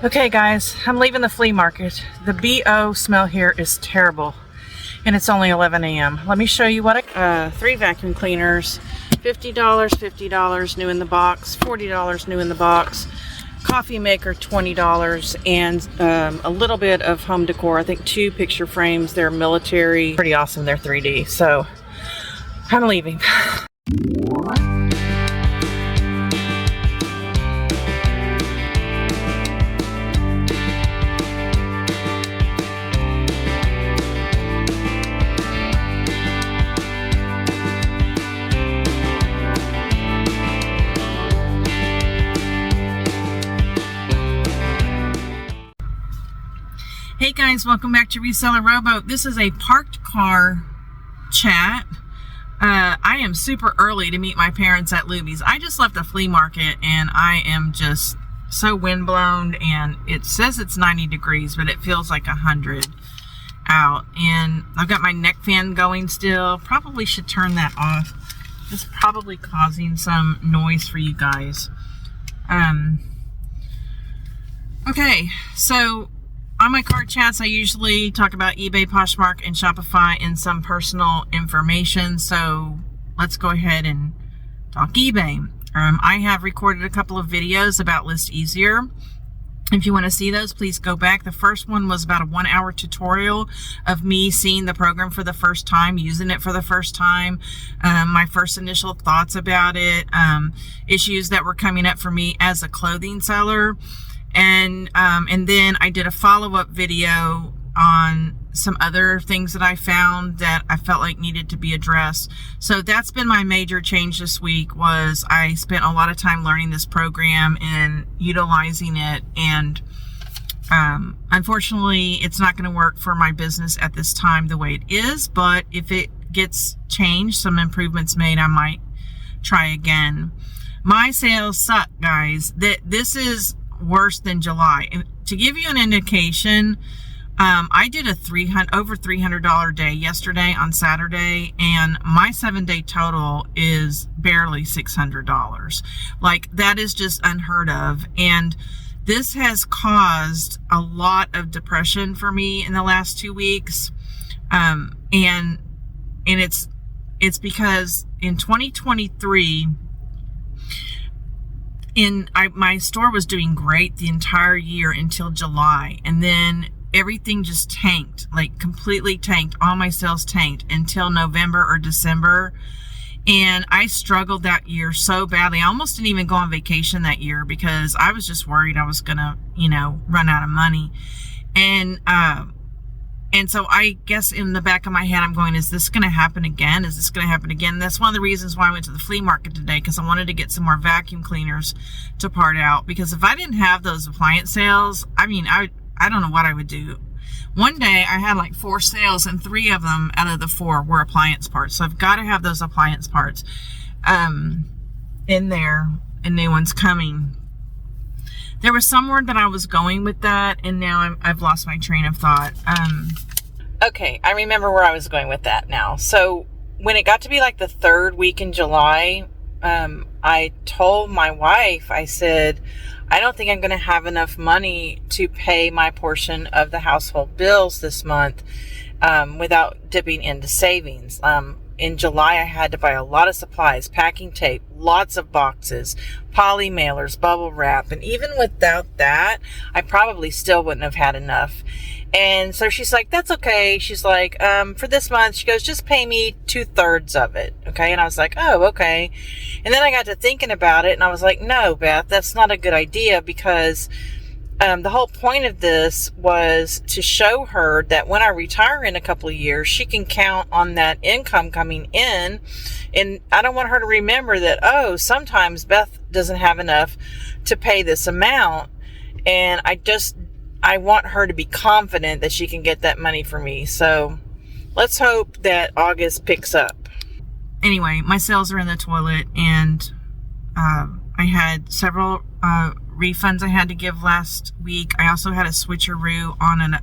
Okay guys, I'm leaving the flea market. The BO smell here is terrible. And it's only 11 a.m. Let me show you what 3 vacuum cleaners, $50, $50 new in the box, $40 new in the box. Coffee maker, $20, and a little bit of home decor. I think 2 picture frames. They're military. Pretty awesome. They're 3D. So I'm leaving. Hey guys, welcome back to Reseller Rowboat. This is a parked car chat. I am super early to meet my parents at Luby's. I just left the flea market and I am just so windblown, and it says it's 90 degrees, but it feels like 100 out. And I've got my neck fan going still. Probably should turn that off. It's probably causing some noise for you guys. Okay, so on my car chats, I usually talk about eBay, Poshmark, and Shopify and some personal information. So let's go ahead and talk eBay. I have recorded a couple of videos about List Easier. If you want to see those, please go back. The first one was about a 1-hour tutorial of me seeing the program for the first time, using it for the first time, my first initial thoughts about it, issues that were coming up for me as a clothing seller. And then I did a follow-up video on some other things that I found that I felt like needed to be addressed. So that's been my major change this week. Was I spent a lot of time learning this program and utilizing it, and unfortunately it's not going to work for my business at this time the way it is, but if it gets changed, some improvements made, I might try again. My sales suck, guys. This is worse than July. And to give you an indication, I did a over $300 day yesterday on Saturday, and my 7-day total is barely $600. Like, that is just unheard of. And this has caused a lot of depression for me in the last 2 weeks. And it's because in 2023, my store was doing great the entire year until July, and then everything just tanked, like completely tanked. All my sales tanked until November or December, and I struggled that year so badly. I almost didn't even go on vacation that year because I was just worried I was gonna, run out of money. And so I guess in the back of my head, I'm going, is this going to happen again? Is this going to happen again? That's one of the reasons why I went to the flea market today, because I wanted to get some more vacuum cleaners to part out. Because if I didn't have those appliance sales, I don't know what I would do. One day I had like 4 sales, and 3 of them out of the 4 were appliance parts. So I've got to have those appliance parts in there, and new ones coming. There was somewhere that I was going with that, and now I've lost my train of thought. Okay, I remember where I was going with that now. So when it got to be like the 3rd week in July, I told my wife, I said, I don't think I'm going to have enough money to pay my portion of the household bills this month without dipping into savings. In July, I had to buy a lot of supplies, packing tape, lots of boxes, poly mailers, bubble wrap. And even without that, I probably still wouldn't have had enough. And so she's like, that's okay. She's like, for this month, she goes, just pay me 2/3 of it. Okay. And I was like, oh, okay. And then I got to thinking about it, and I was like, no, Beth, that's not a good idea, because the whole point of this was to show her that when I retire in a couple of years, she can count on that income coming in. And I don't want her to remember that, oh, sometimes Beth doesn't have enough to pay this amount. And I want her to be confident that she can get that money for me. So let's hope that August picks up. Anyway, my sales are in the toilet, and I had several refunds I had to give last week. I also had a switcheroo on an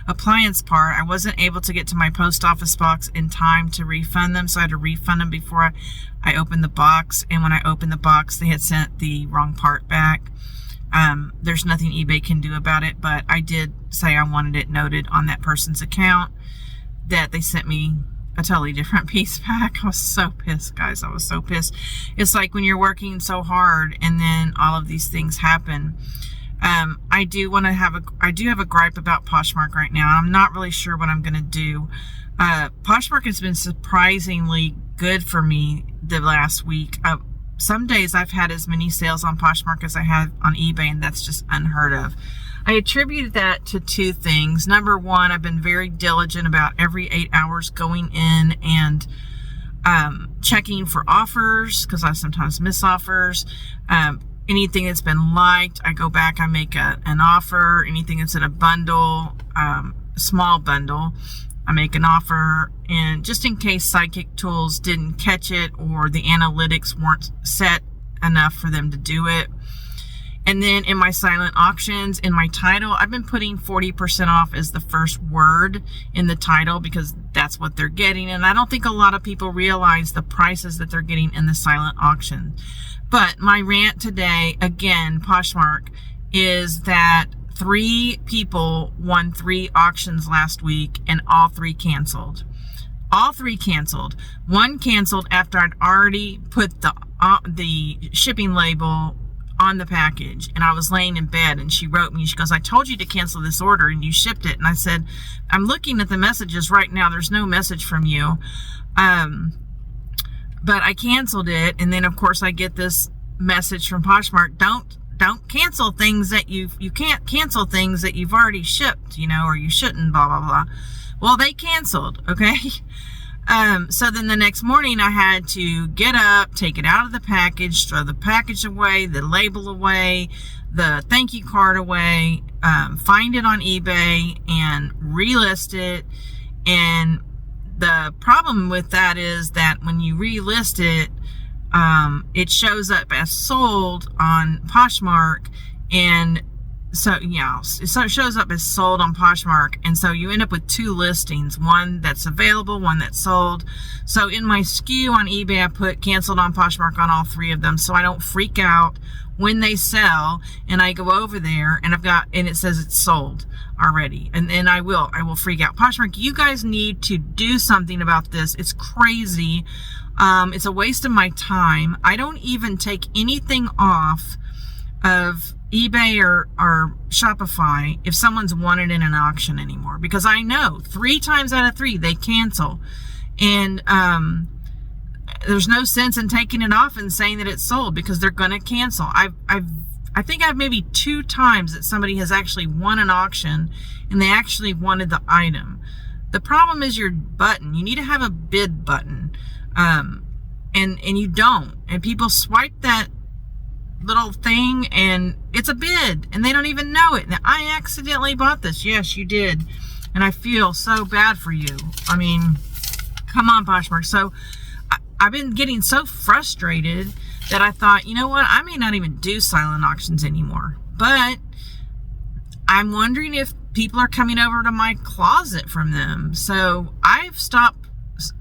appliance part. I wasn't able to get to my post office box in time to refund them, so I had to refund them before I opened the box. And when I opened the box, they had sent the wrong part back. There's nothing eBay can do about it, but I did say I wanted it noted on that person's account that they sent me a totally different piece back. I was so pissed, guys. I was so pissed. It's like when you're working so hard and then all of these things happen. I do have a gripe about Poshmark right now. I'm not really sure what I'm going to do. Poshmark has been surprisingly good for me the last week. Some days I've had as many sales on Poshmark as I have on eBay, and that's just unheard of. I attributed that to two things. Number one, I've been very diligent about every 8 hours going in and checking for offers, because I sometimes miss offers. Anything that's been liked, I go back, I make an offer. Anything that's in a bundle, small bundle, I make an offer. And just in case Sidekick tools didn't catch it or the analytics weren't set enough for them to do it. And then in my silent auctions, in my title, I've been putting 40% off as the first word in the title, because that's what they're getting. And I don't think a lot of people realize the prices that they're getting in the silent auction. But my rant today, again, Poshmark, is that 3 people won 3 auctions last week, and all 3 canceled. All 3 canceled. One canceled after I'd already put the shipping label on the package, and I was laying in bed, and she wrote me. She goes, "I told you to cancel this order and you shipped it." And I said, "I'm looking at the messages right now. There's no message from you." But I canceled it. And then of course I get this message from Poshmark: don't cancel things that you can't cancel things that you've already shipped, or you shouldn't, blah, blah, blah. Well, they canceled. Okay. So then the next morning I had to get up, take it out of the package, throw the package away, the label away, the thank you card away, find it on eBay and relist it. And the problem with that is that when you relist it, it shows up as sold on Poshmark, and so it shows up as sold on Poshmark, and so you end up with 2 listings, one that's available, one that's sold. So in my SKU on eBay, I put canceled on Poshmark on all 3 of them, so I don't freak out when they sell. And I go over there and and it says it's sold already, and I will freak out. Poshmark, you guys need to do something about this. It's crazy. It's a waste of my time. I don't even take anything off of eBay or Shopify if someone's won it in an auction anymore, because I know 3 times out of 3 they cancel, and there's no sense in taking it off and saying that it's sold, because they're going to cancel. I think I've maybe 2 times that somebody has actually won an auction and they actually wanted the item. The problem is your button. You need to have a bid button, and you don't, and people swipe that little thing and it's a bid and they don't even know it. Now, I accidentally bought this. Yes, you did. And I feel so bad for you. I mean, come on, Poshmark. So I've been getting so frustrated that I thought, you know what, I may not even do silent auctions anymore. But I'm wondering if people are coming over to my closet from them. So I've stopped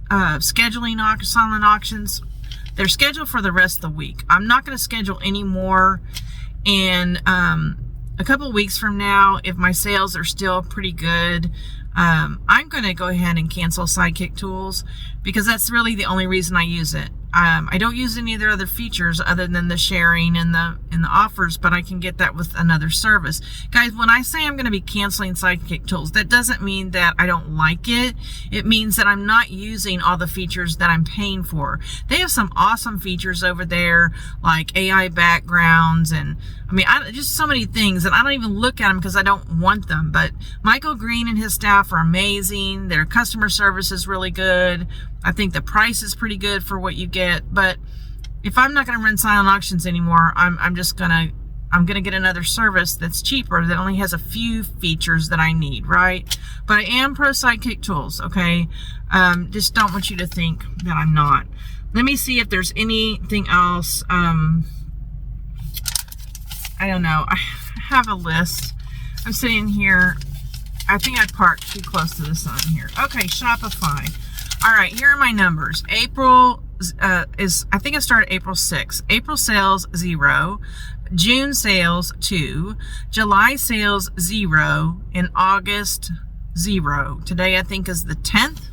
scheduling silent auctions. They're scheduled for the rest of the week. I'm not going to schedule any more. And a couple of weeks from now, if my sales are still pretty good, I'm going to go ahead and cancel Sidekick tools, because that's really the only reason I use it. I don't use any of their other features other than the sharing and the offers, but I can get that with another service. Guys, when I say I'm going to be canceling Sidekick tools, that doesn't mean that I don't like it. It means that I'm not using all the features that I'm paying for. They have some awesome features over there, like AI backgrounds, and I mean, just so many things, and I don't even look at them because I don't want them. But Michael Green and his staff are amazing. Their customer service is really good. I think the price is pretty good for what you get. But if I'm not going to run silent auctions anymore, I'm gonna get another service that's cheaper, that only has a few features that I need, right? But I am pro Sidekick tools, okay? Just don't want you to think that I'm not. Let me see if there's anything else. I don't know. I have a list. I'm sitting here. I think I parked too close to the sun here. Okay, Shopify. All right, here are my numbers. April I think I started April 6th. April sales, 0. June sales 2, July sales 0, and August 0. Today I think is the 10th.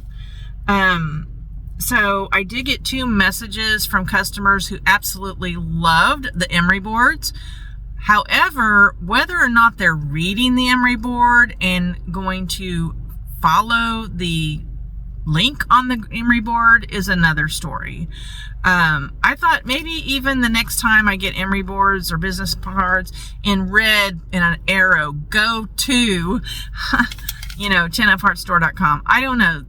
So I did get 2 messages from customers who absolutely loved the emery boards. However, whether or not they're reading the emery board and going to follow the link on the emery board is another story. I thought maybe even the next time I get emery boards or business cards in red and an arrow, go to, 10fheartstore.com. I don't know.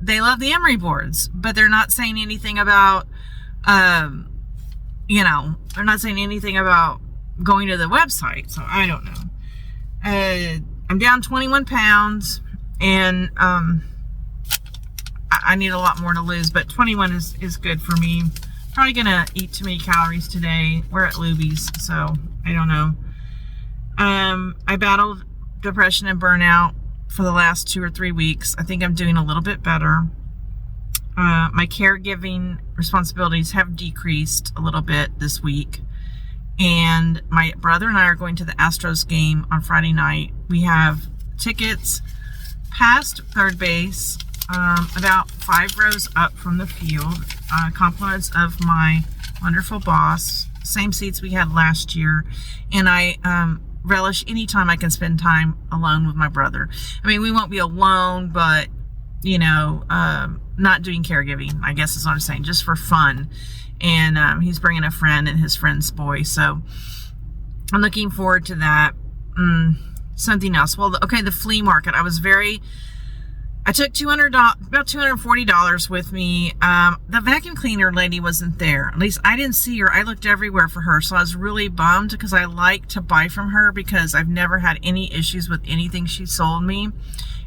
They love the emery boards, but they're not saying anything about, they're not saying anything about going to the website. So I don't know. I'm down 21 pounds and, I need a lot more to lose, but 21 is good for me. Probably gonna eat too many calories today. We're at Luby's, so I don't know. I battled depression and burnout for the last 2 or 3 weeks. I think I'm doing a little bit better. My caregiving responsibilities have decreased a little bit this week. And my brother and I are going to the Astros game on Friday night. We have tickets past third base, about 5 rows up from the field. Compliments of my wonderful boss. Same seats we had last year. And I relish any time I can spend time alone with my brother. I mean, we won't be alone, but, not doing caregiving, I guess is what I'm saying, just for fun. And he's bringing a friend and his friend's boy. So I'm looking forward to that. Something else. Well, the flea market. I took about $240 with me. The vacuum cleaner lady wasn't there. At least I didn't see her. I looked everywhere for her. So I was really bummed because I like to buy from her because I've never had any issues with anything she sold me.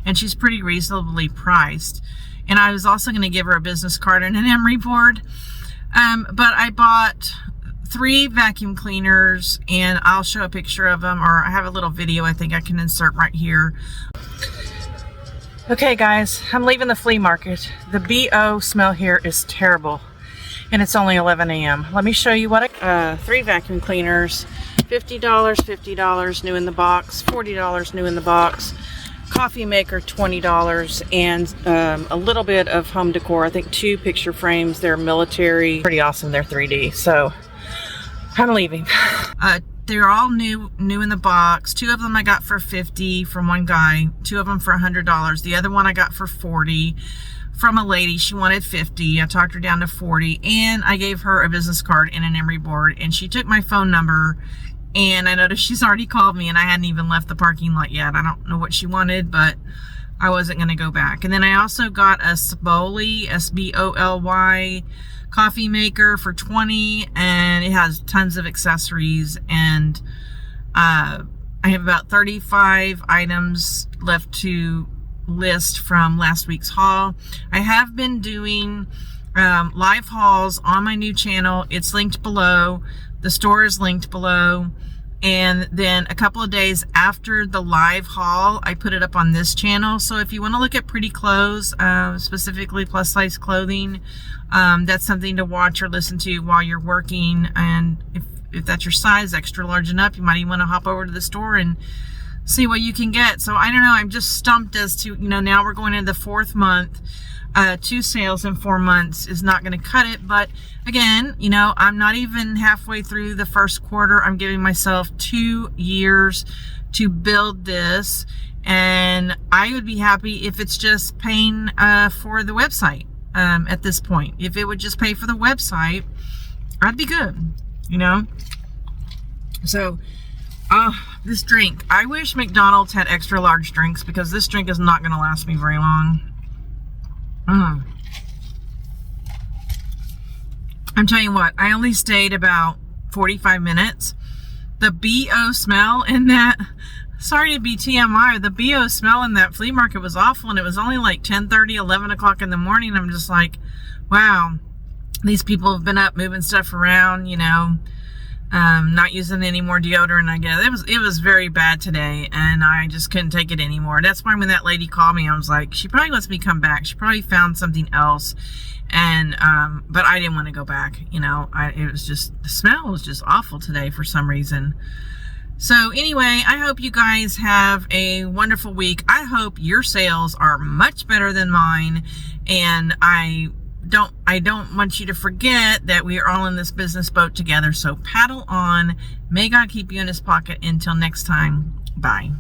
And she's pretty reasonably priced. And I was also going to give her a business card and an emery board. But I bought 3 vacuum cleaners and I'll show a picture of them, or I have a little video I think I can insert right here. Okay guys, I'm leaving the flea market. The BO smell here is terrible and it's only 11 a.m. Let me show you what 3 vacuum cleaners, $50, $50 new in the box, $40 new in the box. Coffee maker, $20, and a little bit of home decor. I think 2 picture frames. They're military, pretty awesome. They're 3D. So I'm leaving. They're all new in the box. 2 of them I got for $50 from one guy. 2 of them for $100. The other one I got for $40 from a lady. She wanted $50. I talked her down to $40, and I gave her a business card and an emery board, and she took my phone number. And I noticed she's already called me and I hadn't even left the parking lot yet. I don't know what she wanted, but I wasn't going to go back. And then I also got a Sboly, S-B-O-L-Y coffee maker for $20, and it has tons of accessories. And I have about 35 items left to list from last week's haul. I have been doing live hauls on my new channel. It's linked below. The store is linked below. And then a couple of days after the live haul, I put it up on this channel. So if you want to look at pretty clothes, specifically plus size clothing, that's something to watch or listen to while you're working. And if that's your size, extra large and up, you might even want to hop over to the store and see what you can get. So I don't know, I'm just stumped as to, now we're going into the 4th month. 2 sales in 4 months is not going to cut it. But again, I'm not even halfway through the 1st quarter. I'm giving myself 2 years to build this. And I would be happy if it's just paying for the website at this point. If it would just pay for the website, I'd be good, So, this drink. I wish McDonald's had extra large drinks because this drink is not going to last me very long. I'm telling you what, I only stayed about 45 minutes. The BO smell in that, sorry to be TMI, the BO smell in that flea market was awful, and it was only like 10:30, 11 o'clock in the morning. I'm just like, wow, these people have been up moving stuff around, Not using any more deodorant. I guess it was very bad today, and I just couldn't take it anymore. That's why when that lady called me, I was like, she probably lets me come back. She probably found something else, and but I didn't want to go back. You know, it was just, the smell was just awful today for some reason. So anyway, I hope you guys have a wonderful week. I hope your sales are much better than mine, and I don't want you to forget that we are all in this business boat together. So paddle on. May God keep you in his pocket. Until next time, bye.